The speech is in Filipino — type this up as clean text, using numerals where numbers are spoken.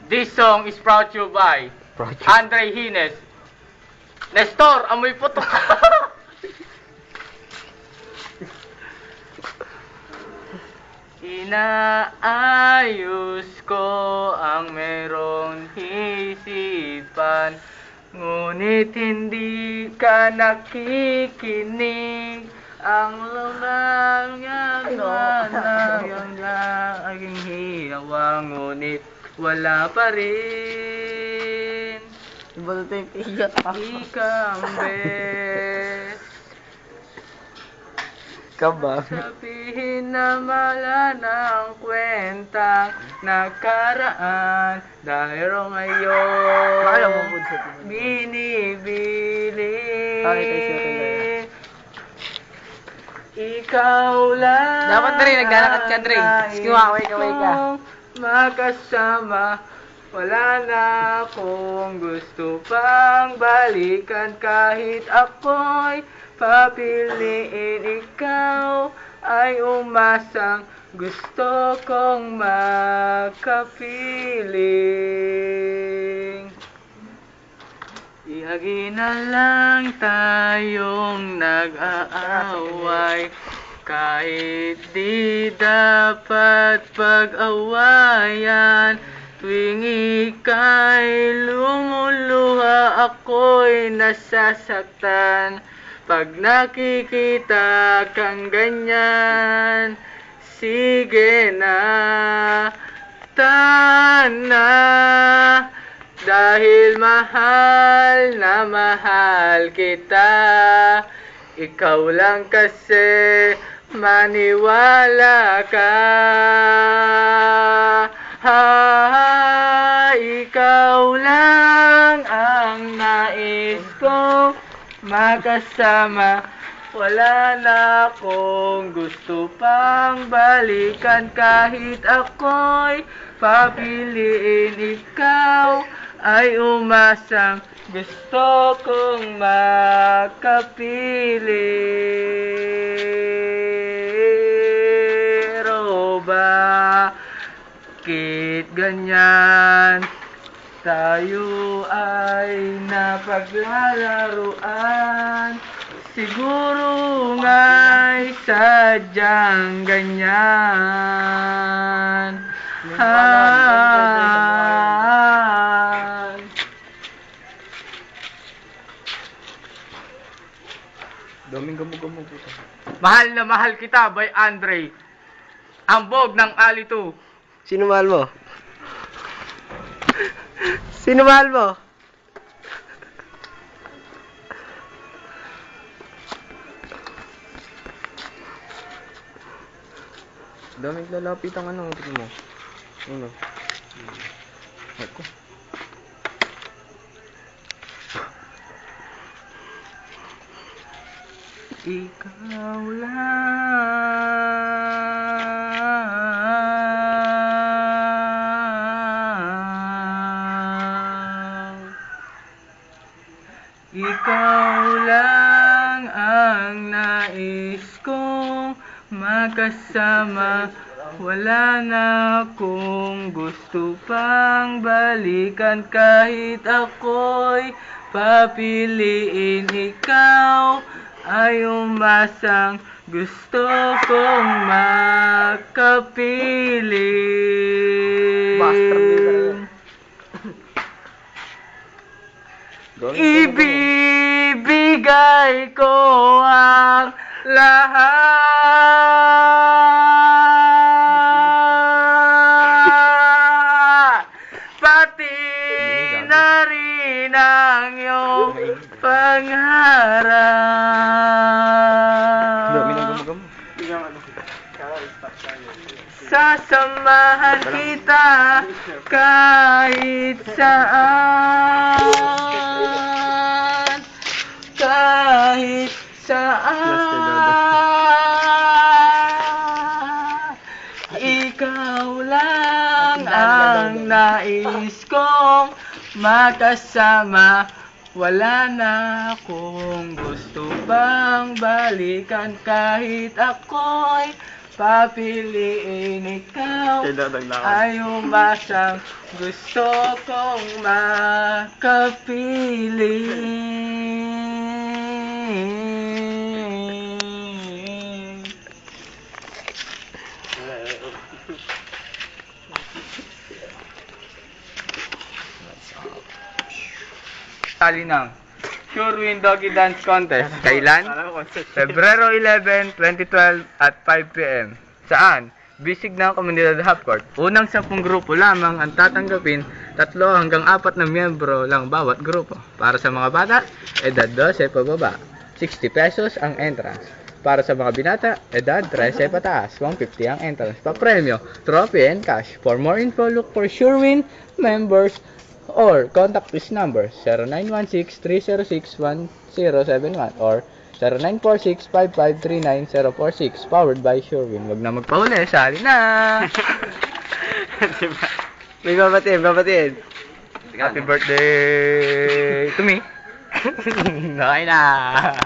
This song is brought to you by Andre Hines. Nestor, amoy putok. Inaayos ko ang merong isipan, ngunit hindi ka nakikinig. Ang lamang yan aking hiyawa, ngunit wala pa rin. Ikang bes. Sabihin na wala ng kwentang nakaraan, dahil ngayon binibili. Ikaw lang Dapat na rin, naglalakad ka, Dre. Sige, kaway ka. Magkasama, wala na akong gusto pang balikan. Kahit ako'y papiliin, ikaw ay umasang gusto kong makapiling. Ihagi na lang tayong nag-aaway, kahit di dapat pag-awayan. Tuwing ika'y lumuluha, ako'y nasasaktan. Pag nakikita kang ganyan, sige na, tana. Dahil mahal na mahal kita, ikaw lang kasi maniwala ka. Ikaw lang ang nais ko makasama, wala na akong gusto pang balikan. Kahit ako'y papiliin, ikaw ay umasang gusto kong makapiling. Pero bakit ganyan? Tayo ay napaglalaruan, siguro nga'y sadyang ganyan. Daming gamo-gamo po. Mahal na mahal kita by Andre. Ambog ng Alito. Sino mahal mo? Sino mahal mo? Daming lalapit ang ano, tingin mo. Ano? Ako. Ikaw lang, ikaw lang ang nais kong makasama, wala na akong gusto pang balikan. Kahit ako'y papiliin, ikaw ay umasang gusto kong makapiling. Ibibigay ko ang lahat, pati na rin ang iyong pangarap. Sasamahan kita kahit saan, kahit saan. Ikaw lang ang nais kong makasama, wala na akong gusto pang balikan. Kahit ako'y papiliin ikaw ay umasang gusto kong makapiling. Sali ng Sure Win Doggy Dance Contest. Kailan? Pebrero 11, 2012 at 5 p.m. Saan? Bisig ng Komunidad Half Court. Unang 10 grupo lamang ang tatanggapin, 3 hanggang 4 na miyembro lang bawat grupo. Para sa mga bata, edad 12 pababa, 60 pesos ang entrance. Para sa mga binata, edad 13 pataas, 150 ang entrance. Pa-premyo, trophy and cash. For more info, look for Surewin members or contact this number 0916-306-1071 or 0946-5539046 powered by Surewin. Wag na magpahuli, sali na! May babatiin. Happy birthday to me! Okay na!